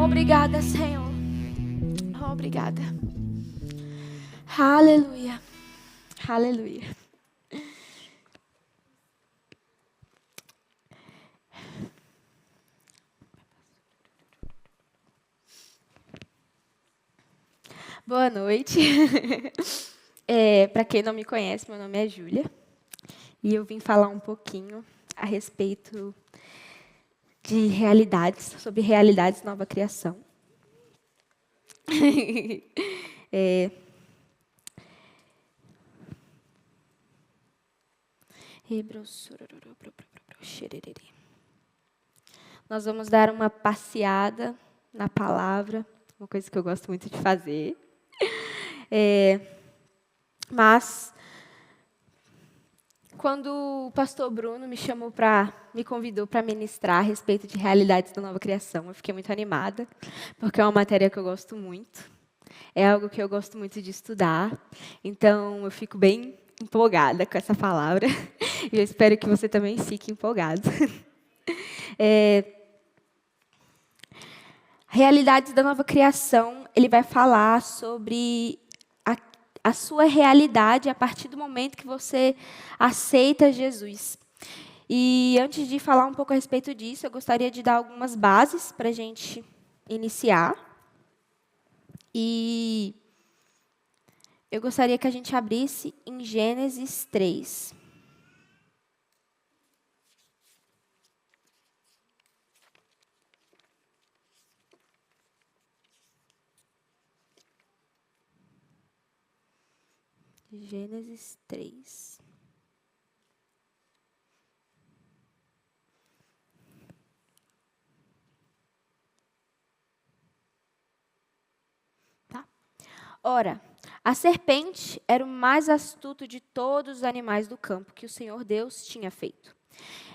Obrigada, Senhor. Obrigada. Aleluia. Aleluia. Boa noite. Para quem não me conhece, meu nome é Júlia. E eu vim falar um pouquinho a respeito de realidades, sobre realidades nova criação. Nós vamos dar uma passeada na palavra, uma coisa que eu gosto muito de fazer. Mas, quando o pastor Bruno me convidou para ministrar a respeito de realidades da nova criação, eu fiquei muito animada, porque é uma matéria que eu gosto muito. É algo que eu gosto muito de estudar. Então, eu fico bem empolgada com essa palavra. E eu espero que você também fique empolgado. Realidades da nova criação, ele vai falar sobre a sua realidade a partir do momento que você aceita Jesus. E antes de falar um pouco a respeito disso, eu gostaria de dar algumas bases para a gente iniciar. E eu gostaria que a gente abrisse em Gênesis 3. Gênesis 3. Tá? Ora, a serpente era o mais astuto de todos os animais do campo que o Senhor Deus tinha feito.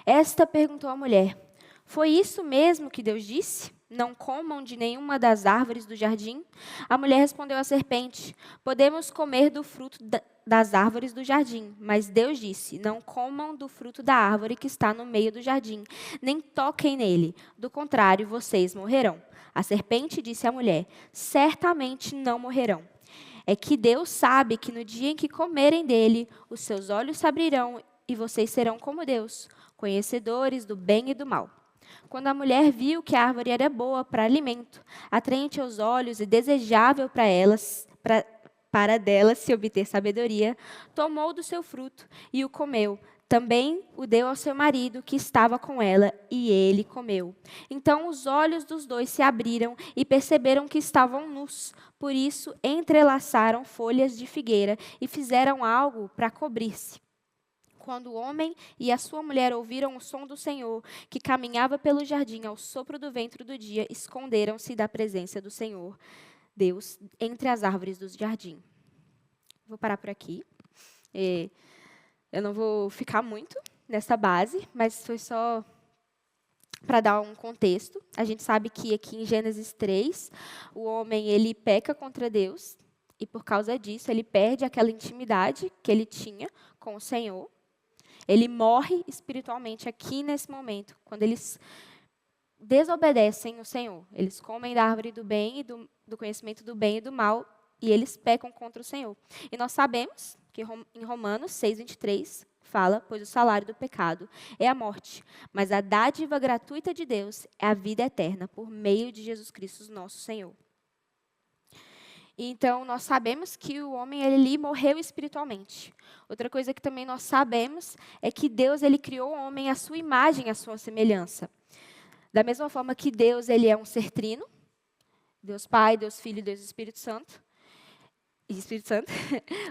Esta perguntou à mulher: foi isso mesmo que Deus disse? Não comam de nenhuma das árvores do jardim? A mulher respondeu à serpente: podemos comer do fruto das árvores do jardim. Mas Deus disse: não comam do fruto da árvore que está no meio do jardim, nem toquem nele. Do contrário, vocês morrerão. A serpente disse à mulher: certamente não morrerão. É que Deus sabe que no dia em que comerem dele, os seus olhos se abrirão e vocês serão como Deus, conhecedores do bem e do mal. Quando a mulher viu que a árvore era boa para alimento, atraente aos olhos e desejável para dela se obter sabedoria, tomou do seu fruto e o comeu. Também o deu ao seu marido, que estava com ela, e ele comeu. Então os olhos dos dois se abriram e perceberam que estavam nus. Por isso, entrelaçaram folhas de figueira e fizeram algo para cobrir-se. Quando o homem e a sua mulher ouviram o som do Senhor, que caminhava pelo jardim ao sopro do vento do dia, esconderam-se da presença do Senhor, Deus, entre as árvores do jardim. Vou parar por aqui. Eu não vou ficar muito nessa base, mas foi só para dar um contexto. A gente sabe que aqui em Gênesis 3, o homem ele peca contra Deus, e por causa disso ele perde aquela intimidade que ele tinha com o Senhor. Ele morre espiritualmente aqui nesse momento, quando eles desobedecem o Senhor. Eles comem da árvore do bem e do conhecimento do bem e do mal, e eles pecam contra o Senhor. E nós sabemos que em Romanos 6:23 fala: pois o salário do pecado é a morte, mas a dádiva gratuita de Deus é a vida eterna, por meio de Jesus Cristo, nosso Senhor. Então, nós sabemos que o homem ele morreu espiritualmente. Outra coisa que também nós sabemos é que Deus ele criou o homem à sua imagem, à sua semelhança. Da mesma forma que Deus ele é um ser trino, Deus Pai, Deus Filho e Deus Espírito Santo,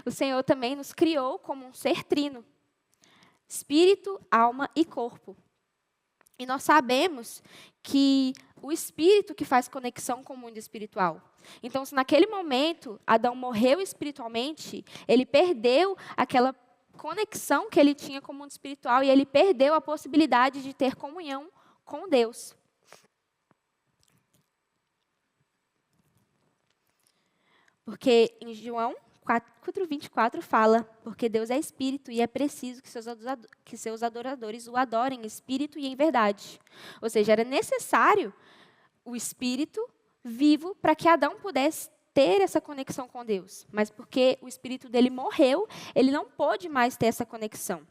o Senhor também nos criou como um ser trino, espírito, alma e corpo. E nós sabemos que o espírito que faz conexão com o mundo espiritual. Então, se naquele momento Adão morreu espiritualmente, ele perdeu aquela conexão que ele tinha com o mundo espiritual e ele perdeu a possibilidade de ter comunhão com Deus. Porque em João 4:24 fala: porque Deus é espírito e é preciso que seus adoradores o adorem em espírito e em verdade. Ou seja, era necessário o espírito vivo para que Adão pudesse ter essa conexão com Deus. Mas porque o espírito dele morreu, ele não pôde mais ter essa conexão.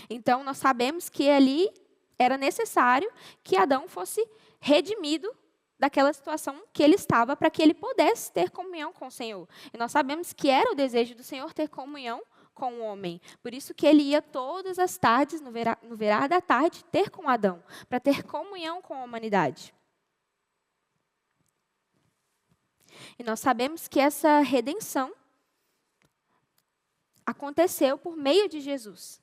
Então, nós sabemos que ali era necessário que Adão fosse redimido daquela situação que ele estava, para que ele pudesse ter comunhão com o Senhor. E nós sabemos que era o desejo do Senhor ter comunhão com o homem. Por isso que ele ia todas as tardes, no virar da tarde, ter com Adão, para ter comunhão com a humanidade. E nós sabemos que essa redenção aconteceu por meio de Jesus.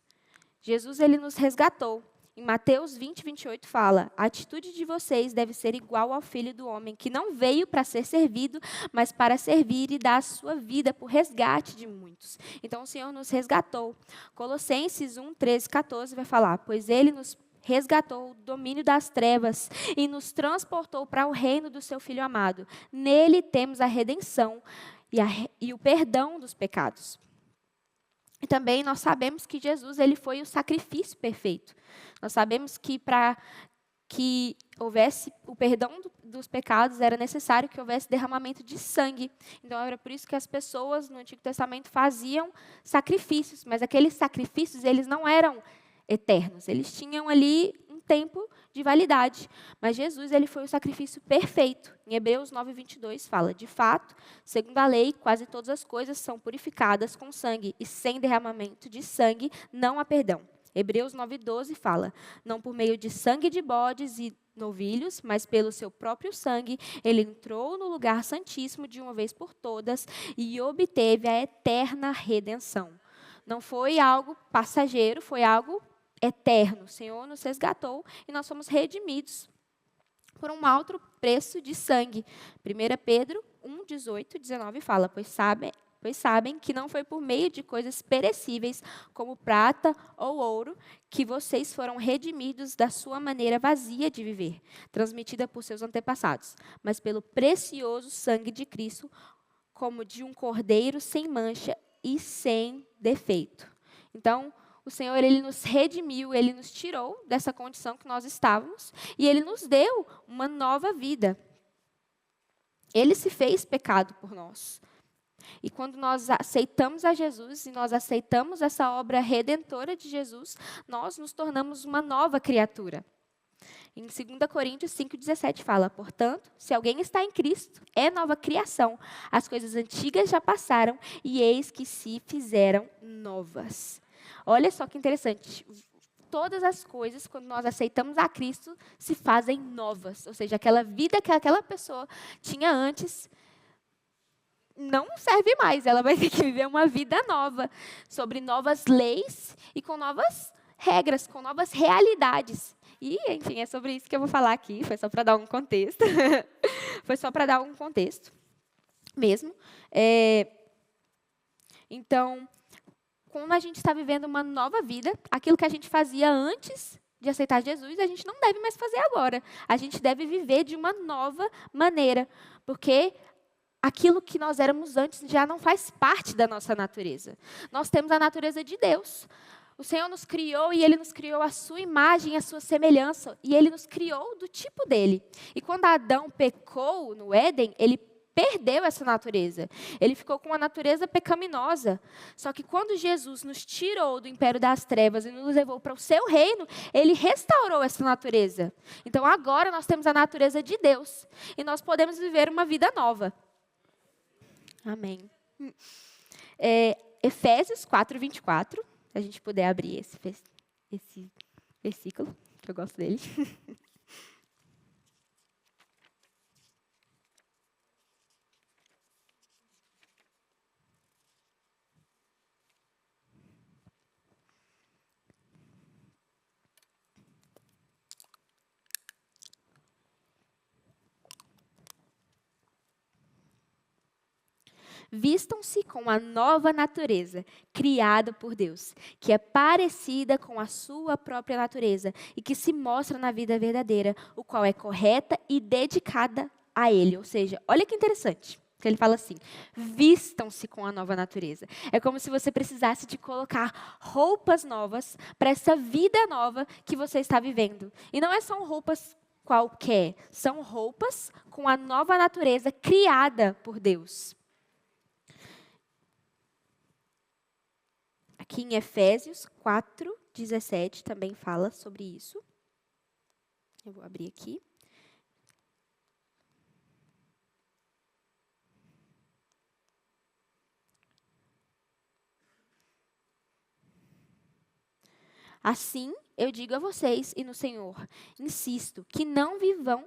Jesus, ele nos resgatou. Em Mateus 20, 28 fala: a atitude de vocês deve ser igual ao Filho do Homem, que não veio para ser servido, mas para servir e dar a sua vida por resgate de muitos. Então, o Senhor nos resgatou. Colossenses 1, 13, 14 vai falar: pois Ele nos resgatou do domínio das trevas e nos transportou para o reino do seu Filho amado. Nele temos a redenção e o perdão dos pecados. E também nós sabemos que Jesus, ele foi o sacrifício perfeito. Nós sabemos que para que houvesse o perdão dos pecados, era necessário que houvesse derramamento de sangue. Então, era por isso que as pessoas no Antigo Testamento faziam sacrifícios, mas aqueles sacrifícios, eles não eram eternos. Eles tinham ali um tempo de validade. Mas Jesus, ele foi o sacrifício perfeito. Em Hebreus 9, 22 fala: de fato, segundo a lei, quase todas as coisas são purificadas com sangue, e sem derramamento de sangue não há perdão. Hebreus 9, 12 fala: não por meio de sangue de bodes e novilhos, mas pelo seu próprio sangue, ele entrou no lugar santíssimo de uma vez por todas e obteve a eterna redenção. Não foi algo passageiro, foi algo eterno. O Senhor nos resgatou e nós fomos redimidos por um alto preço de sangue. 1 Pedro 1, 18 e 19 fala: pois sabem que não foi por meio de coisas perecíveis, como prata ou ouro, que vocês foram redimidos da sua maneira vazia de viver, transmitida por seus antepassados, mas pelo precioso sangue de Cristo, como de um cordeiro sem mancha e sem defeito. Então, o Senhor, ele nos redimiu, ele nos tirou dessa condição que nós estávamos e ele nos deu uma nova vida. Ele se fez pecado por nós. E quando nós aceitamos a Jesus e nós aceitamos essa obra redentora de Jesus, nós nos tornamos uma nova criatura. Em 2 Coríntios 5,17 fala: portanto, se alguém está em Cristo, é nova criação. As coisas antigas já passaram e eis que se fizeram novas. Olha só que interessante. Todas as coisas, quando nós aceitamos a Cristo, se fazem novas. Ou seja, aquela vida que aquela pessoa tinha antes não serve mais. Ela vai ter que viver uma vida nova, sobre novas leis e com novas regras, com novas realidades. E, enfim, é sobre isso que eu vou falar aqui. Foi só para dar um contexto. Foi só para dar um contexto mesmo. Então, quando a gente está vivendo uma nova vida, aquilo que a gente fazia antes de aceitar Jesus, a gente não deve mais fazer agora. A gente deve viver de uma nova maneira, porque aquilo que nós éramos antes já não faz parte da nossa natureza. Nós temos a natureza de Deus. O Senhor nos criou e Ele nos criou a sua imagem, a sua semelhança. E Ele nos criou do tipo dele. E quando Adão pecou no Éden, ele perdeu essa natureza. Ele ficou com uma natureza pecaminosa. Só que quando Jesus nos tirou do império das trevas e nos levou para o seu reino, Ele restaurou essa natureza. Então agora nós temos a natureza de Deus. E nós podemos viver uma vida nova. Amém. Efésios 4, 24. Se a gente puder abrir esse versículo, que eu gosto dele. Vistam-se com a nova natureza, criada por Deus, que é parecida com a sua própria natureza e que se mostra na vida verdadeira, o qual é correta e dedicada a Ele. Ou seja, olha que interessante, que ele fala assim: vistam-se com a nova natureza. É como se você precisasse de colocar roupas novas para essa vida nova que você está vivendo. E não são roupas qualquer. São roupas com a nova natureza criada por Deus. Aqui em Efésios 4:17 também fala sobre isso. Eu vou abrir aqui. Assim, eu digo a vocês e no Senhor, insisto, que não vivam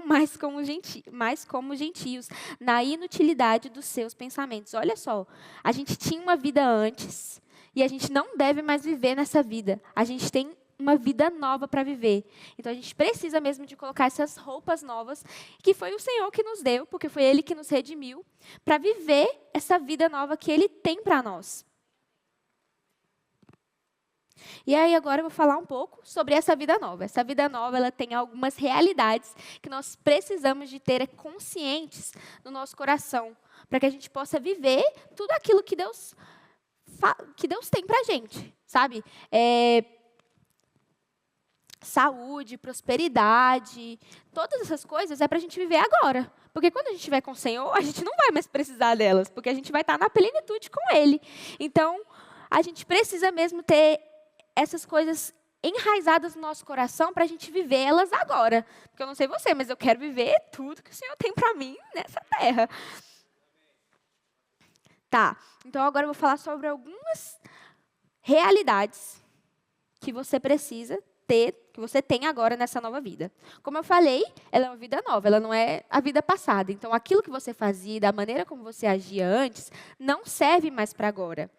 mais como gentios, na inutilidade dos seus pensamentos. Olha só, a gente tinha uma vida antes e a gente não deve mais viver nessa vida. A gente tem uma vida nova para viver. Então, a gente precisa mesmo de colocar essas roupas novas, que foi o Senhor que nos deu, porque foi Ele que nos redimiu, para viver essa vida nova que Ele tem para nós. E aí agora eu vou falar um pouco sobre essa vida nova. Essa vida nova, ela tem algumas realidades que nós precisamos de ter conscientes no nosso coração, para que a gente possa viver tudo aquilo que Deus tem para a gente, sabe? Saúde, prosperidade, todas essas coisas é para a gente viver agora. Porque quando a gente estiver com o Senhor, a gente não vai mais precisar delas, porque a gente vai estar na plenitude com Ele. Então, a gente precisa mesmo ter essas coisas enraizadas no nosso coração para a gente viver elas agora. Porque eu não sei você, mas eu quero viver tudo que o Senhor tem para mim nessa terra. Tá, então agora eu vou falar sobre algumas realidades que você precisa ter, que você tem agora nessa nova vida. Como eu falei, ela é uma vida nova, ela não é a vida passada. Então, aquilo que você fazia, da maneira como você agia antes, não serve mais para agora.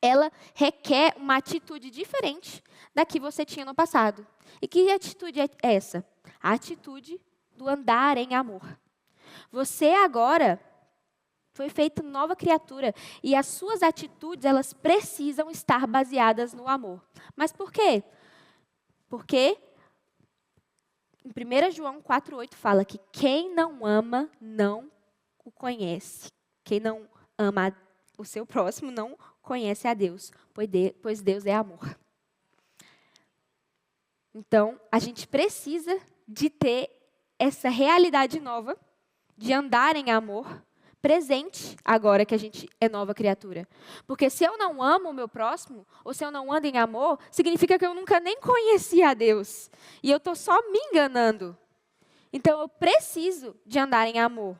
Ela requer uma atitude diferente da que você tinha no passado. E que atitude é essa? A atitude do andar em amor. Você agora foi feito nova criatura e as suas atitudes, elas precisam estar baseadas no amor. Mas por quê? Porque em 1 João 4:8 fala que quem não ama não o conhece. Quem não ama o seu próximo não conhece a Deus, pois Deus é amor. Então, a gente precisa de ter essa realidade nova, de andar em amor, presente agora que a gente é nova criatura. Porque se eu não amo o meu próximo, ou se eu não ando em amor, significa que eu nunca nem conheci a Deus. E eu estou só me enganando. Então, eu preciso de andar em amor.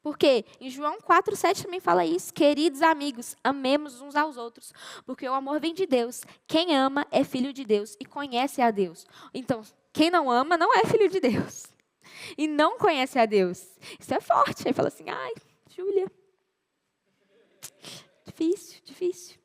Porque em João 4:7 também fala isso. Queridos amigos, amemos uns aos outros, porque o amor vem de Deus. Quem ama é filho de Deus e conhece a Deus. Então, quem não ama não é filho de Deus. E não conhece a Deus. Isso é forte. Aí fala assim, ai, Júlia, difícil.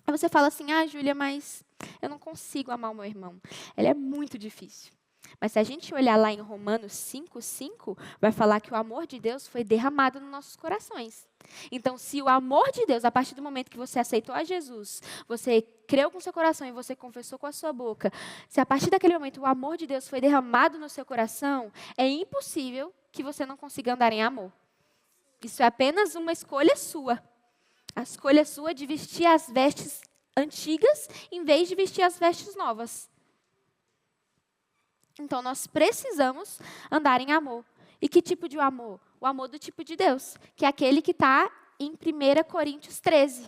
Aí você fala assim, Júlia, mas eu não consigo amar o meu irmão. Ela é muito difícil. Mas se a gente olhar lá em Romanos 5:5, vai falar que o amor de Deus foi derramado nos nossos corações. Então, se o amor de Deus, a partir do momento que você aceitou a Jesus, você creu com seu coração e você confessou com a sua boca, se a partir daquele momento o amor de Deus foi derramado no seu coração, é impossível que você não consiga andar em amor. Isso é apenas uma escolha sua. A escolha sua de vestir as vestes antigas em vez de vestir as vestes novas. Então, nós precisamos andar em amor. E que tipo de amor? O amor do tipo de Deus, que é aquele que está em 1 Coríntios 13,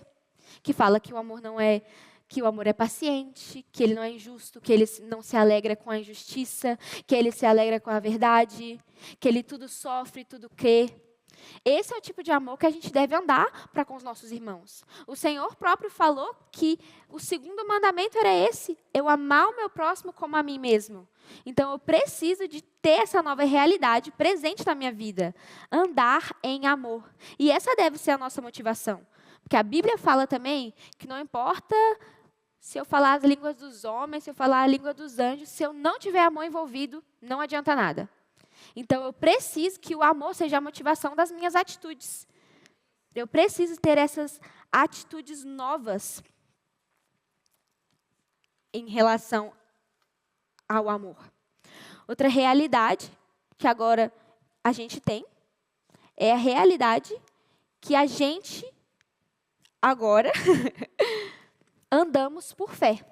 que fala que o amor é paciente, que ele não é injusto, que ele não se alegra com a injustiça, que ele se alegra com a verdade, que ele tudo sofre, tudo crê. Esse é o tipo de amor que a gente deve andar para com os nossos irmãos. O Senhor próprio falou que o segundo mandamento era esse, eu amar o meu próximo como a mim mesmo. Então, eu preciso de ter essa nova realidade presente na minha vida. Andar em amor. E essa deve ser a nossa motivação. Porque a Bíblia fala também que não importa se eu falar as línguas dos homens, se eu falar a língua dos anjos, se eu não tiver amor envolvido, não adianta nada. Então, eu preciso que o amor seja a motivação das minhas atitudes. Eu preciso ter essas atitudes novas em relação ao amor. Outra realidade que agora a gente tem é a realidade que a gente agora andamos por fé.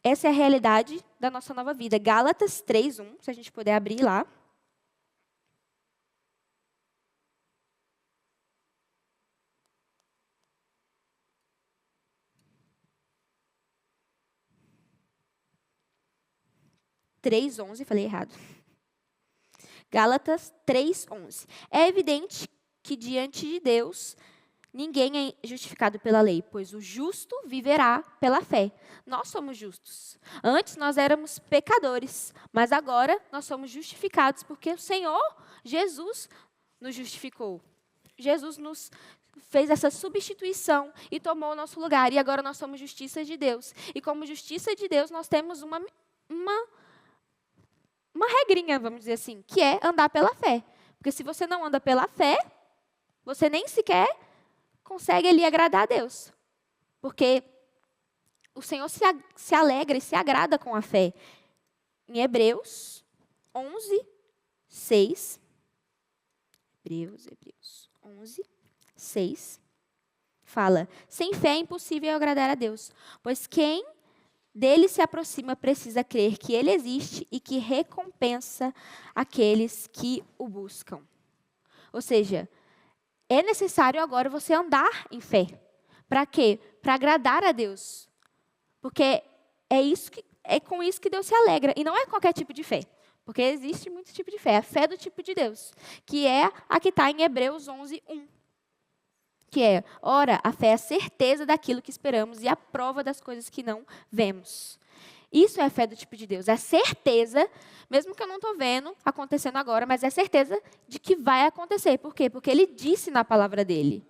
Essa é a realidade da nossa nova vida. Gálatas 3:1, se a gente puder abrir lá. Três 11, falei errado. Gálatas 3:11. É evidente que diante de Deus ninguém é justificado pela lei, pois o justo viverá pela fé. Nós somos justos. Antes nós éramos pecadores, mas agora nós somos justificados porque o Senhor Jesus nos justificou. Jesus nos fez essa substituição e tomou o nosso lugar. E agora nós somos justiça de Deus. E como justiça de Deus, nós temos uma regrinha, vamos dizer assim, que é andar pela fé. Porque se você não anda pela fé, você nem sequer consegue ali agradar a Deus. Porque o Senhor se alegra e se agrada com a fé. Em Hebreus 11:6. Hebreus 11:6. Fala: sem fé é impossível agradar a Deus, pois quem dele se aproxima precisa crer que ele existe e que recompensa aqueles que o buscam. Ou seja, é necessário agora você andar em fé. Para quê? Para agradar a Deus. Porque é com isso que Deus se alegra. E não é qualquer tipo de fé. Porque existe muito tipo de fé. A fé do tipo de Deus. Que é a que está em Hebreus 11:1. Que é, ora, a fé é a certeza daquilo que esperamos e a prova das coisas que não vemos. Isso é a fé do tipo de Deus. É a certeza, mesmo que eu não estou vendo acontecendo agora, mas é a certeza de que vai acontecer. Por quê? Porque Ele disse na palavra dEle.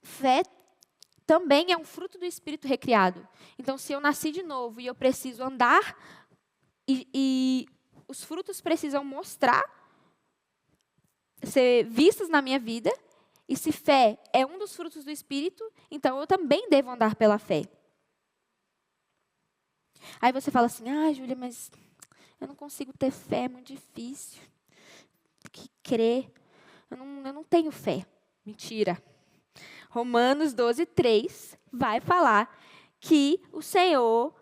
Fé também é um fruto do Espírito recriado. Então, se eu nasci de novo e eu preciso andar, e os frutos precisam mostrar, ser vistos na minha vida, e se fé é um dos frutos do Espírito, então eu também devo andar pela fé. Aí você fala assim, Júlia, mas eu não consigo ter fé, é muito difícil. Crer, eu não tenho fé. Mentira. Romanos 12:3 vai falar que o Senhor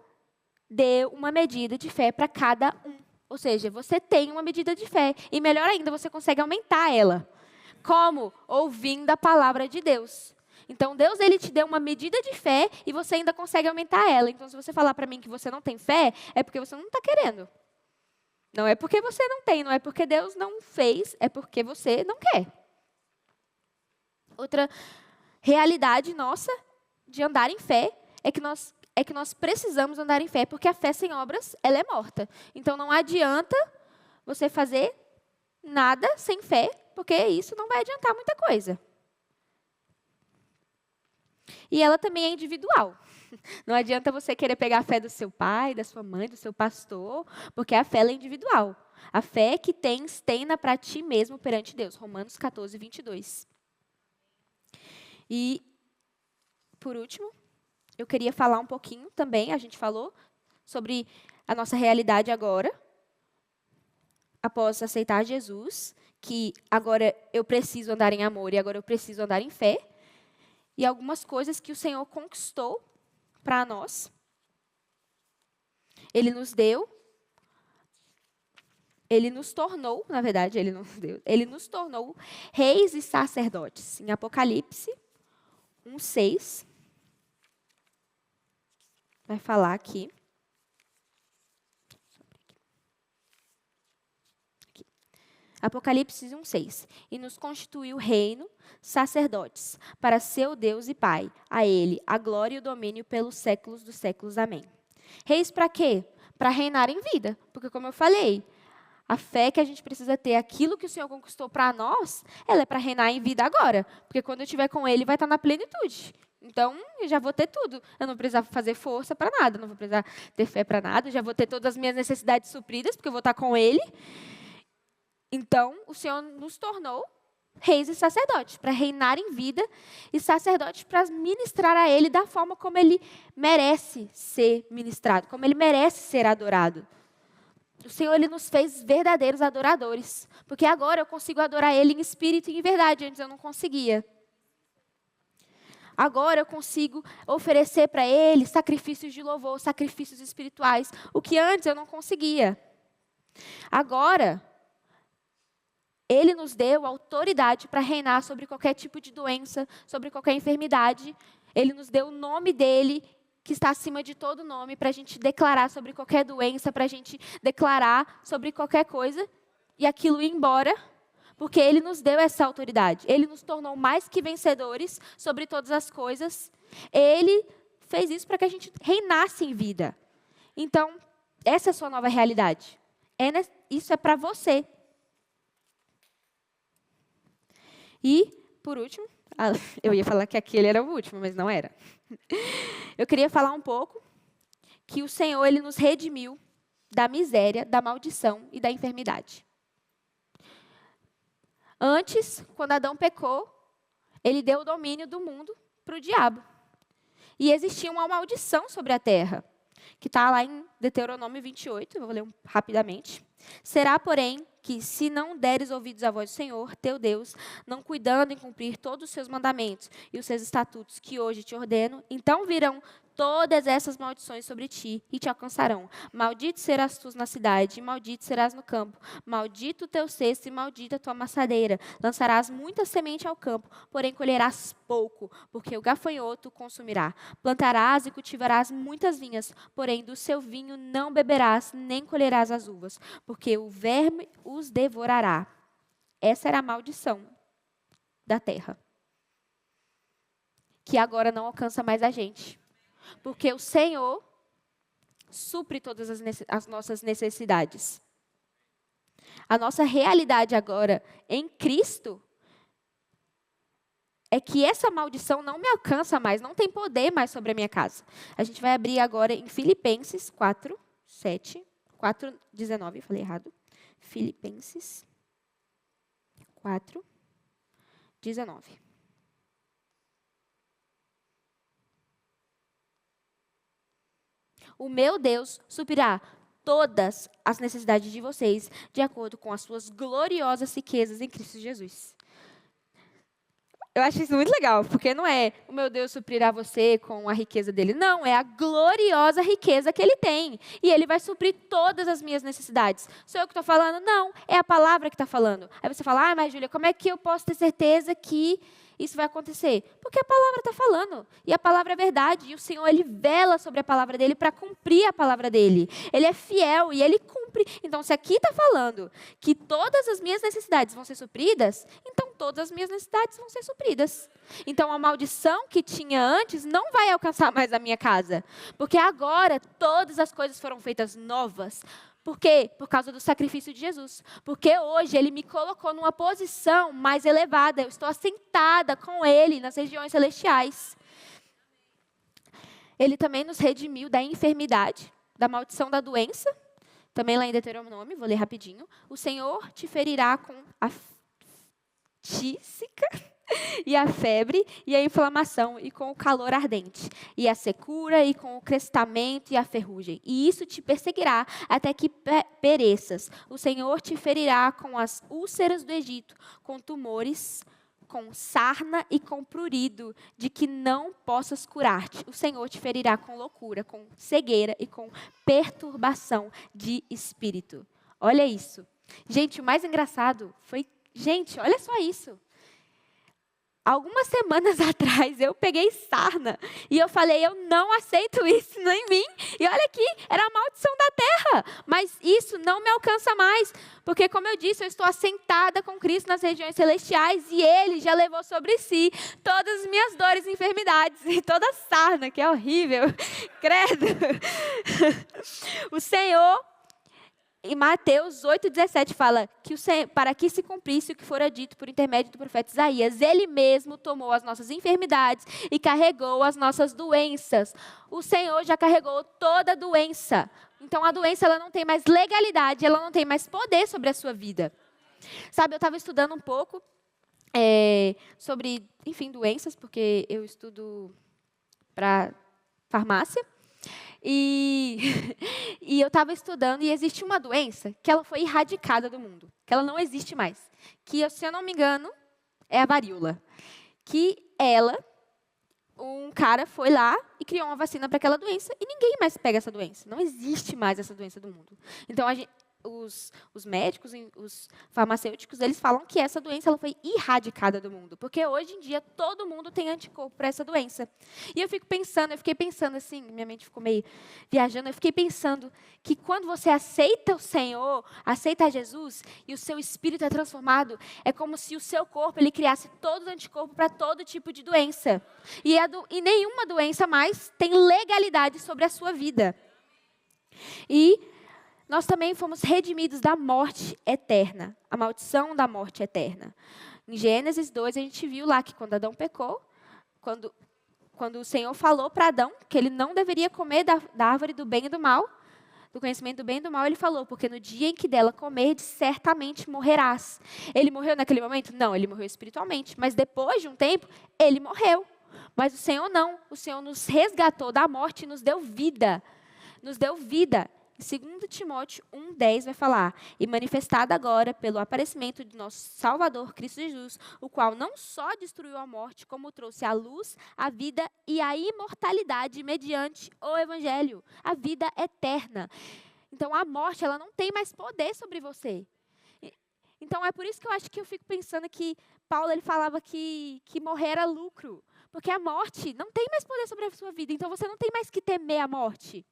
deu uma medida de fé para cada um. Ou seja, você tem uma medida de fé. E melhor ainda, você consegue aumentar ela. Como? Ouvindo a palavra de Deus. Então, Deus, Ele te deu uma medida de fé e você ainda consegue aumentar ela. Então, se você falar para mim que você não tem fé, é porque você não está querendo. Não é porque você não tem, não é porque Deus não fez, é porque você não quer. Outra realidade nossa de andar em fé é que nós precisamos andar em fé, porque a fé sem obras, ela é morta. Então, não adianta você fazer nada sem fé, porque isso não vai adiantar muita coisa. E ela também é individual. Não adianta você querer pegar a fé do seu pai, da sua mãe, do seu pastor, porque a fé ela é individual. A fé que tens, tenha para ti mesmo perante Deus. Romanos 14:22. E, por último, eu queria falar um pouquinho também, a gente falou, sobre a nossa realidade agora, após aceitar Jesus, que agora eu preciso andar em amor e agora eu preciso andar em fé, e algumas coisas que o Senhor conquistou para nós. Ele nos deu, Ele nos tornou, na verdade, Ele nos deu, Ele nos tornou reis e sacerdotes. Em Apocalipse 1:6, vai falar aqui. Apocalipse 1:6. E nos constituiu reino, sacerdotes, para seu Deus e Pai. A Ele a glória e o domínio pelos séculos dos séculos. Amém. Reis para quê? Para reinar em vida. Porque, como eu falei, a fé que a gente precisa ter, aquilo que o Senhor conquistou para nós, ela é para reinar em vida agora. Porque quando eu estiver com Ele, vai estar na plenitude. Então, eu já vou ter tudo. Eu não vou precisar fazer força para nada, não vou precisar ter fé para nada, eu já vou ter todas as minhas necessidades supridas, porque eu vou estar com Ele. Então, o Senhor nos tornou reis e sacerdotes, para reinar em vida, e sacerdotes para ministrar a Ele da forma como Ele merece ser ministrado, como Ele merece ser adorado. O Senhor, Ele nos fez verdadeiros adoradores, porque agora eu consigo adorar Ele em espírito e em verdade, antes eu não conseguia. Agora eu consigo oferecer para Ele sacrifícios de louvor, sacrifícios espirituais, o que antes eu não conseguia. Agora, Ele nos deu autoridade para reinar sobre qualquer tipo de doença, sobre qualquer enfermidade. Ele nos deu o nome dEle, que está acima de todo nome, para a gente declarar sobre qualquer doença, para a gente declarar sobre qualquer coisa, e aquilo ir embora, porque Ele nos deu essa autoridade. Ele nos tornou mais que vencedores sobre todas as coisas. Ele fez isso para que a gente reinasse em vida. Então, essa é a sua nova realidade. Isso é para você. E, por último, eu ia falar que aquele era o último, mas não era. Eu queria falar um pouco que o Senhor, Ele nos redimiu da miséria, da maldição e da enfermidade. Antes, quando Adão pecou, ele deu o domínio do mundo para o diabo. E existia uma maldição sobre a terra, que está lá em Deuteronômio 28, eu vou ler rapidamente. Será, porém, que se não deres ouvidos à voz do Senhor, teu Deus, não cuidando em cumprir todos os seus mandamentos e os seus estatutos que hoje te ordeno, então virão todas essas maldições sobre ti e te alcançarão. Maldito serás tu na cidade, e maldito serás no campo. Maldito o teu cesto e maldita a tua amassadeira. Lançarás muita semente ao campo, porém colherás pouco, porque o gafanhoto consumirá. Plantarás e cultivarás muitas vinhas, porém do seu vinho não beberás, nem colherás as uvas, porque o verme os devorará. Essa era a maldição da terra, que agora não alcança mais a gente. Porque o Senhor supre todas as nossas necessidades. A nossa realidade agora em Cristo é que essa maldição não me alcança mais, não tem poder mais sobre a minha casa. A gente vai abrir agora em Filipenses 4:19, falei errado. Filipenses 4:19. O meu Deus suprirá todas as necessidades de vocês, de acordo com as suas gloriosas riquezas em Cristo Jesus. Eu acho isso muito legal, porque não é o meu Deus suprirá você com a riqueza dele. Não, é a gloriosa riqueza que ele tem. E ele vai suprir todas as minhas necessidades. Sou eu que estou falando? Não, é a palavra que está falando. Aí você fala, mas Júlia, como é que eu posso ter certeza que isso vai acontecer? Porque a palavra está falando. E a palavra é verdade. E o Senhor, Ele vela sobre a palavra dEle para cumprir a palavra dEle. Ele é fiel e Ele cumpre. Então, se aqui está falando que todas as minhas necessidades vão ser supridas, então todas as minhas necessidades vão ser supridas. Então, a maldição que tinha antes não vai alcançar mais a minha casa. Porque agora todas as coisas foram feitas novas. Por quê? Por causa do sacrifício de Jesus. Porque hoje Ele me colocou numa posição mais elevada. Eu estou assentada com Ele nas regiões celestiais. Ele também nos redimiu da enfermidade, da maldição da doença. Também lá em Deuteronômio, vou ler rapidinho. O Senhor te ferirá com a tísica e a febre, e a inflamação, e com o calor ardente, e a secura, e com o crestamento e a ferrugem. E isso te perseguirá até que pereças. O Senhor te ferirá com as úlceras do Egito, com tumores, com sarna e com prurido, de que não possas curar-te. O Senhor te ferirá com loucura, com cegueira e com perturbação de espírito. Olha isso. Gente, o mais engraçado foi... Gente, olha só isso. Algumas semanas atrás, eu peguei sarna e eu falei, eu não aceito isso em mim. E olha aqui, era a maldição da terra. Mas isso não me alcança mais. Porque, como eu disse, eu estou assentada com Cristo nas regiões celestiais e Ele já levou sobre si todas as minhas dores e enfermidades. E toda a sarna, que é horrível. Credo. O Senhor... Em Mateus 8,17 fala que para que se cumprisse o que fora dito por intermédio do profeta Isaías, Ele mesmo tomou as nossas enfermidades e carregou as nossas doenças. O Senhor já carregou toda a doença. Então a doença ela não tem mais legalidade, ela não tem mais poder sobre a sua vida. Sabe, eu estava estudando um pouco sobre, enfim, doenças, porque eu estudo para farmácia. E eu estava estudando e existe uma doença que ela foi erradicada do mundo, que ela não existe mais. Que, se eu não me engano, é a varíola. Que ela um cara foi lá e criou uma vacina para aquela doença e ninguém mais pega essa doença. Não existe mais essa doença do mundo. Então, os médicos, os farmacêuticos, eles falam que essa doença ela foi erradicada do mundo. Porque hoje em dia todo mundo tem anticorpo para essa doença. E eu fiquei pensando assim, minha mente ficou meio viajando, eu fiquei pensando que quando você aceita o Senhor, aceita Jesus e o seu espírito é transformado, é como se o seu corpo ele criasse todo o anticorpo para todo tipo de doença. E nenhuma doença mais tem legalidade sobre a sua vida. E nós também fomos redimidos da morte eterna, a maldição da morte eterna. Em Gênesis 2, a gente viu lá que quando Adão pecou, quando o Senhor falou para Adão que ele não deveria comer da árvore do bem e do mal, do conhecimento do bem e do mal, ele falou, porque no dia em que dela comerdes, certamente morrerás. Ele morreu naquele momento? Não, ele morreu espiritualmente, mas depois de um tempo, ele morreu. Mas o Senhor não, o Senhor nos resgatou da morte e nos deu vida. Nos deu vida. Em 2 Timóteo 1,10 vai falar, e manifestada agora pelo aparecimento de nosso Salvador, Cristo Jesus, o qual não só destruiu a morte, como trouxe a luz, a vida e a imortalidade mediante o Evangelho, a vida eterna. Então, a morte, ela não tem mais poder sobre você. Então, é por isso que eu fico pensando que Paulo ele falava que morrer era lucro, porque a morte não tem mais poder sobre a sua vida, então você não tem mais que temer a morte.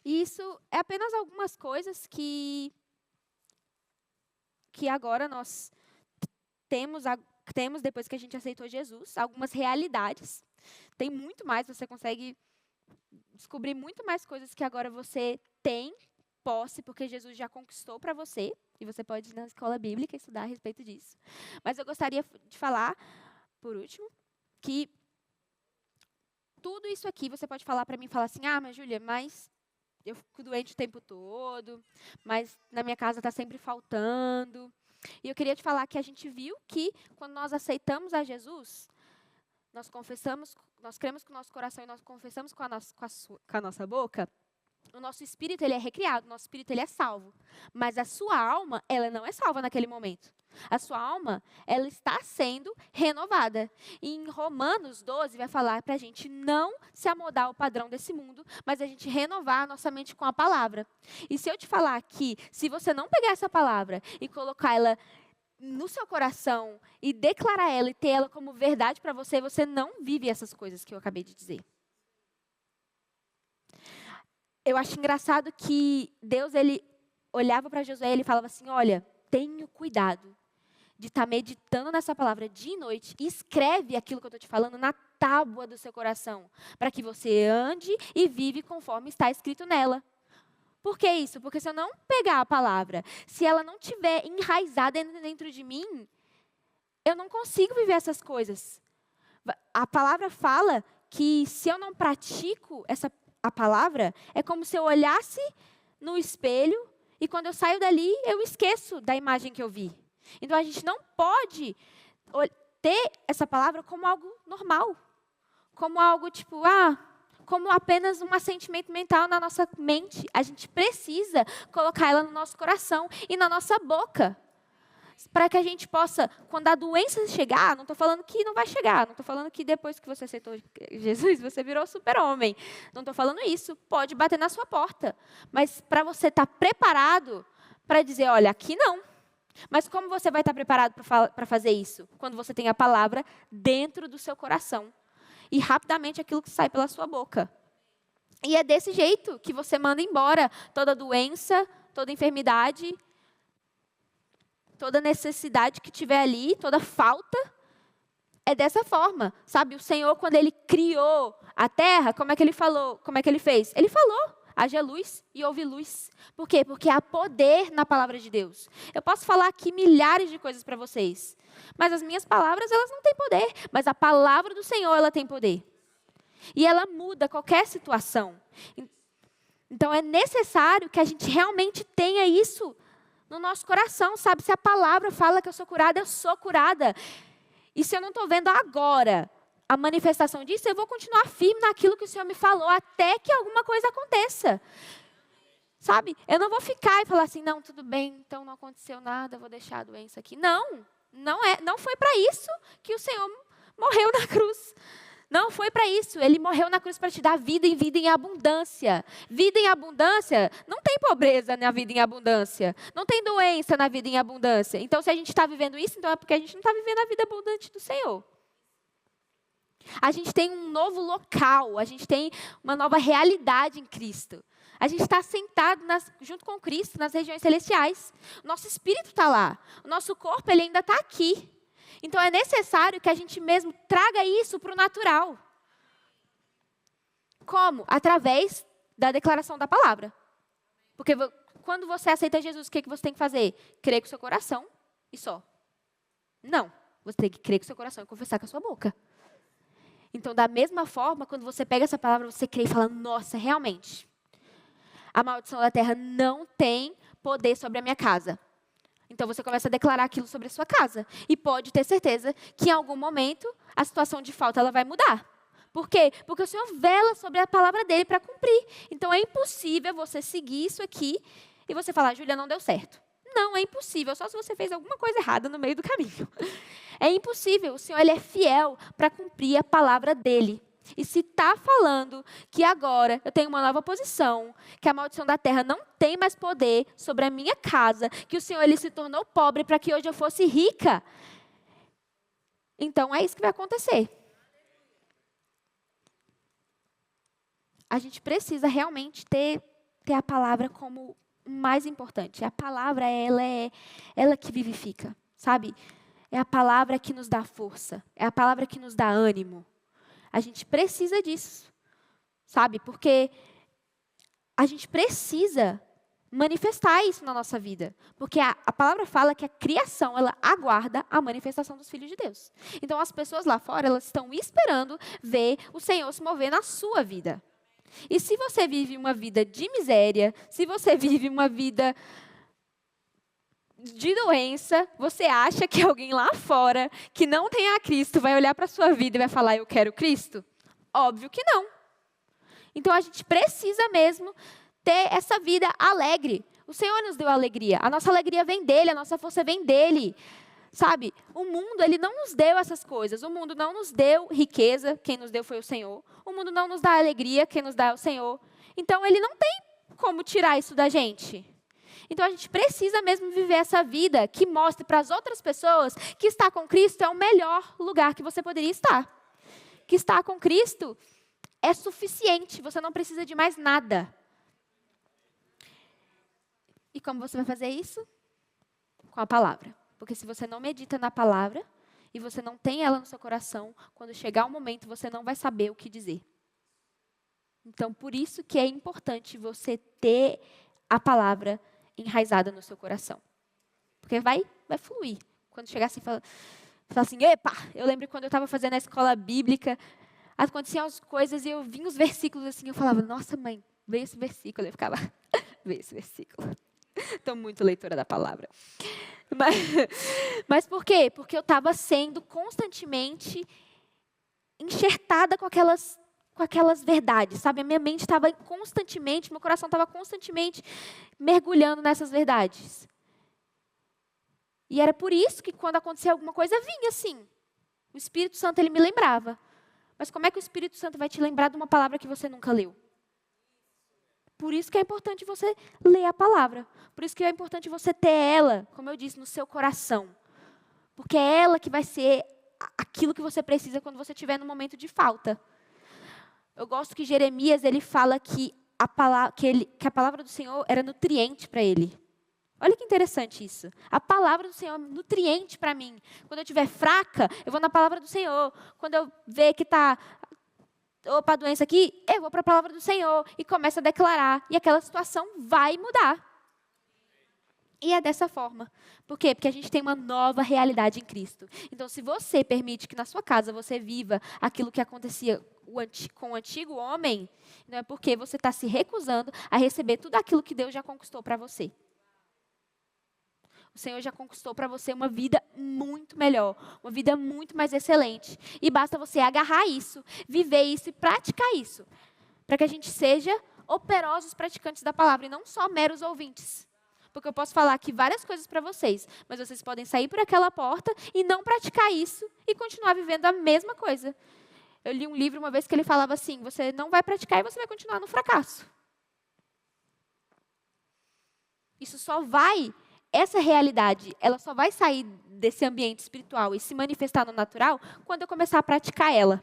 E isso é apenas algumas coisas que agora nós temos depois que a gente aceitou Jesus, algumas realidades. Tem muito mais, você consegue descobrir muito mais coisas que agora você tem posse, porque Jesus já conquistou para você, e você pode ir na escola bíblica e estudar a respeito disso. Mas eu gostaria de falar, por último, que tudo isso aqui você pode falar para mim, falar assim, mas Júlia, mas eu fico doente o tempo todo, mas na minha casa está sempre faltando. E eu queria te falar que a gente viu que quando nós aceitamos a Jesus, nós cremos com o nosso coração e nós confessamos com a nossa boca, o nosso espírito ele é recriado, o nosso espírito ele é salvo. Mas a sua alma, ela não é salva naquele momento. A sua alma, ela está sendo renovada. E em Romanos 12 vai falar para a gente não se amoldar ao padrão desse mundo, mas a gente renovar a nossa mente com a palavra. E se eu te falar que, se você não pegar essa palavra e colocar ela no seu coração e declarar ela e ter ela como verdade para você, você não vive essas coisas que eu acabei de dizer. Eu acho engraçado que Deus, ele olhava para Josué e ele falava assim, olha, tenha cuidado de estar meditando nessa palavra dia e noite e escreve aquilo que eu estou te falando na tábua do seu coração, para que você ande e vive conforme está escrito nela. Por que isso? Porque se eu não pegar a palavra, se ela não estiver enraizada dentro de mim, eu não consigo viver essas coisas. A palavra fala que se eu não pratico a palavra, é como se eu olhasse no espelho e quando eu saio dali, eu esqueço da imagem que eu vi. Então, a gente não pode ter essa palavra como algo normal, como algo tipo, como apenas um assentimento mental na nossa mente. A gente precisa colocar ela no nosso coração e na nossa boca. Para que a gente possa, quando a doença chegar, não estou falando que não vai chegar, não estou falando que depois que você aceitou Jesus, você virou super-homem. Não estou falando isso, pode bater na sua porta. Mas para você estar preparado para dizer, olha, aqui não. Mas como você vai estar preparado para fazer isso? Quando você tem a palavra dentro do seu coração. E rapidamente aquilo que sai pela sua boca. E é desse jeito que você manda embora toda doença, toda enfermidade, toda necessidade que tiver ali, toda falta, é dessa forma, sabe? O Senhor, quando Ele criou a terra, como é que Ele falou? Como é que Ele fez? Ele falou, haja luz e houve luz. Por quê? Porque há poder na palavra de Deus. Eu posso falar aqui milhares de coisas para vocês, mas as minhas palavras, elas não têm poder. Mas a palavra do Senhor, ela tem poder. E ela muda qualquer situação. Então, é necessário que a gente realmente tenha isso no nosso coração, sabe? Se a palavra fala que eu sou curada, eu sou curada. E se eu não estou vendo agora a manifestação disso, eu vou continuar firme naquilo que o Senhor me falou, até que alguma coisa aconteça. Sabe? Eu não vou ficar e falar assim, não, tudo bem, então não aconteceu nada, vou deixar a doença aqui. Não foi para isso que o Senhor morreu na cruz. Não foi para isso. Ele morreu na cruz para te dar vida e vida em abundância. Vida em abundância, não tem pobreza na vida em abundância. Não tem doença na vida em abundância. Então, se a gente está vivendo isso, então é porque a gente não está vivendo a vida abundante do Senhor. A gente tem um novo local, a gente tem uma nova realidade em Cristo. A gente está sentado junto com Cristo nas regiões celestiais. O nosso espírito está lá. O nosso corpo ele ainda está aqui. Então, é necessário que a gente mesmo traga isso para o natural. Como? Através da declaração da palavra. Porque quando você aceita Jesus, o que você tem que fazer? Crer com o seu coração e só. Não. Você tem que crer com o seu coração e confessar com a sua boca. Então, da mesma forma, quando você pega essa palavra, você crê e fala, nossa, realmente, a maldição da terra não tem poder sobre a minha casa. Então, você começa a declarar aquilo sobre a sua casa. E pode ter certeza que, em algum momento, a situação de falta ela vai mudar. Por quê? Porque o Senhor vela sobre a palavra dele para cumprir. Então, é impossível você seguir isso aqui e você falar, Júlia, não deu certo. Não, é impossível. Só se você fez alguma coisa errada no meio do caminho. É impossível. O Senhor ele é fiel para cumprir a palavra dele. E se está falando que agora eu tenho uma nova posição, que a maldição da terra não tem mais poder sobre a minha casa, que o Senhor ele se tornou pobre para que hoje eu fosse rica, então é isso que vai acontecer. A gente precisa realmente ter a palavra como o mais importante. A palavra, ela que vivifica, sabe? É a palavra que nos dá força, é a palavra que nos dá ânimo. A gente precisa disso, sabe? Porque a gente precisa manifestar isso na nossa vida. Porque a palavra fala que a criação, ela aguarda a manifestação dos filhos de Deus. Então, as pessoas lá fora, elas estão esperando ver o Senhor se mover na sua vida. E se você vive uma vida de miséria, se você vive uma vida de doença, você acha que alguém lá fora, que não tem a Cristo, vai olhar para a sua vida e vai falar, eu quero Cristo? Óbvio que não. Então, a gente precisa mesmo ter essa vida alegre. O Senhor nos deu alegria. A nossa alegria vem dEle, a nossa força vem dEle. Sabe? O mundo, ele não nos deu essas coisas. O mundo não nos deu riqueza, quem nos deu foi o Senhor. O mundo não nos dá alegria, quem nos dá é o Senhor. Então, ele não tem como tirar isso da gente. Então, a gente precisa mesmo viver essa vida que mostre para as outras pessoas que estar com Cristo é o melhor lugar que você poderia estar. Que estar com Cristo é suficiente, você não precisa de mais nada. E como você vai fazer isso? Com a palavra. Porque se você não medita na palavra e você não tem ela no seu coração, quando chegar o momento, você não vai saber o que dizer. Então, por isso que é importante você ter a palavra enraizada no seu coração. Porque vai fluir. Quando chegar assim, fala assim, epa, eu lembro quando eu estava fazendo a escola bíblica, aconteciam as coisas e eu vinha os versículos assim, eu falava, nossa mãe, veio esse versículo. Eu ficava, veio esse versículo. Estou muito leitora da palavra. Mas por quê? Porque eu estava sendo constantemente enxertada com aquelas verdades, sabe? A minha mente estava constantemente, meu coração estava constantemente mergulhando nessas verdades. E era por isso que quando acontecia alguma coisa, vinha assim. O Espírito Santo, ele me lembrava. Mas como é que o Espírito Santo vai te lembrar de uma palavra que você nunca leu? Por isso que é importante você ler a palavra. Por isso que é importante você ter ela, como eu disse, no seu coração. Porque é ela que vai ser aquilo que você precisa quando você estiver no momento de falta. Eu gosto que Jeremias ele fala que a palavra do Senhor era nutriente para ele. Olha que interessante isso. A palavra do Senhor é nutriente para mim. Quando eu estiver fraca, eu vou na palavra do Senhor. Quando eu ver que está... Opa, a doença aqui, eu vou para a palavra do Senhor e começo a declarar. E aquela situação vai mudar. E é dessa forma. Por quê? Porque a gente tem uma nova realidade em Cristo. Então, se você permite que na sua casa você viva aquilo que acontecia com o antigo homem, não é porque você está se recusando a receber tudo aquilo que Deus já conquistou para você. O Senhor já conquistou para você uma vida muito melhor, uma vida muito mais excelente. E basta você agarrar isso, viver isso e praticar isso, para que a gente seja operosos praticantes da palavra e não só meros ouvintes. Porque eu posso falar aqui várias coisas para vocês, mas vocês podem sair por aquela porta e não praticar isso e continuar vivendo a mesma coisa. Eu li um livro uma vez que ele falava assim, você não vai praticar e você vai continuar no fracasso. Essa realidade, ela só vai sair desse ambiente espiritual e se manifestar no natural quando eu começar a praticar ela.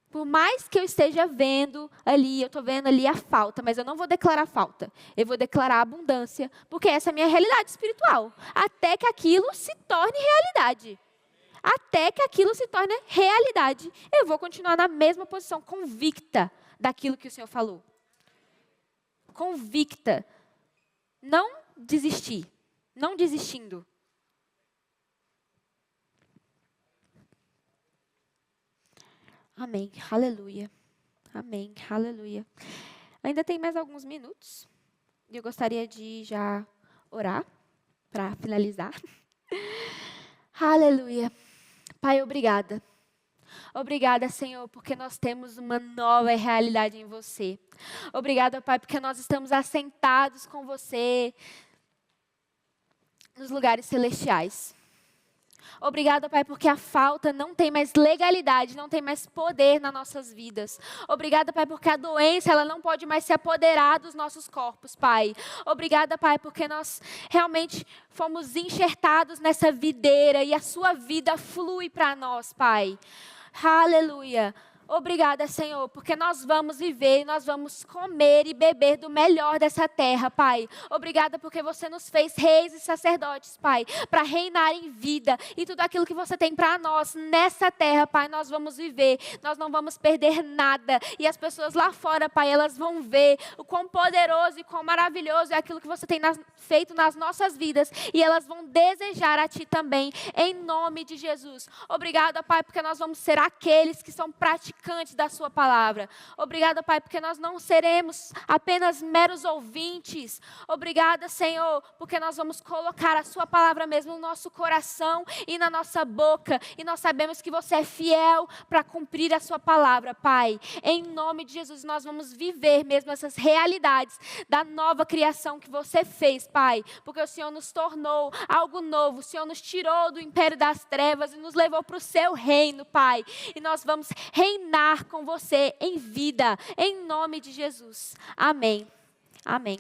Por mais que eu esteja vendo ali, eu estou vendo ali a falta, mas eu não vou declarar falta. Eu vou declarar abundância, porque essa é a minha realidade espiritual. Até que aquilo se torne realidade. Até que aquilo se torne realidade. Eu vou continuar na mesma posição, convicta daquilo que o Senhor falou. Convicta. Não desistir. Não desistindo. Amém. Aleluia. Amém. Aleluia. Ainda tem mais alguns minutos. Eu gostaria de já orar para finalizar. Aleluia. Pai, obrigada. Obrigada, Senhor, porque nós temos uma nova realidade em você. Obrigada, Pai, porque nós estamos assentados com você nos lugares celestiais. Obrigada, Pai, porque a falta não tem mais legalidade, não tem mais poder nas nossas vidas. Obrigada, Pai, porque a doença ela não pode mais se apoderar dos nossos corpos, Pai. Obrigada, Pai, porque nós realmente fomos enxertados nessa videira e a sua vida flui para nós, Pai. Aleluia. Obrigada, Senhor, porque nós vamos viver, nós vamos comer e beber do melhor dessa terra, Pai. Obrigada porque você nos fez reis e sacerdotes, Pai, para reinar em vida. E tudo aquilo que você tem para nós nessa terra, Pai, nós vamos viver. Nós não vamos perder nada. E as pessoas lá fora, Pai, elas vão ver o quão poderoso e quão maravilhoso é aquilo que você tem feito nas nossas vidas. E elas vão desejar a Ti também, em nome de Jesus. Obrigada, Pai, porque nós vamos ser aqueles que são praticantes da sua palavra. Obrigada, Pai, porque nós não seremos apenas meros ouvintes. Obrigada, Senhor, porque nós vamos colocar a sua palavra mesmo no nosso coração e na nossa boca. E nós sabemos que você é fiel para cumprir a sua palavra, Pai. Em nome de Jesus, nós vamos viver mesmo essas realidades da nova criação que você fez, Pai. Porque o Senhor nos tornou algo novo. O Senhor nos tirou do império das trevas e nos levou para o seu reino, Pai. E nós vamos reinar com você em vida, em nome de Jesus. Amém. Amém.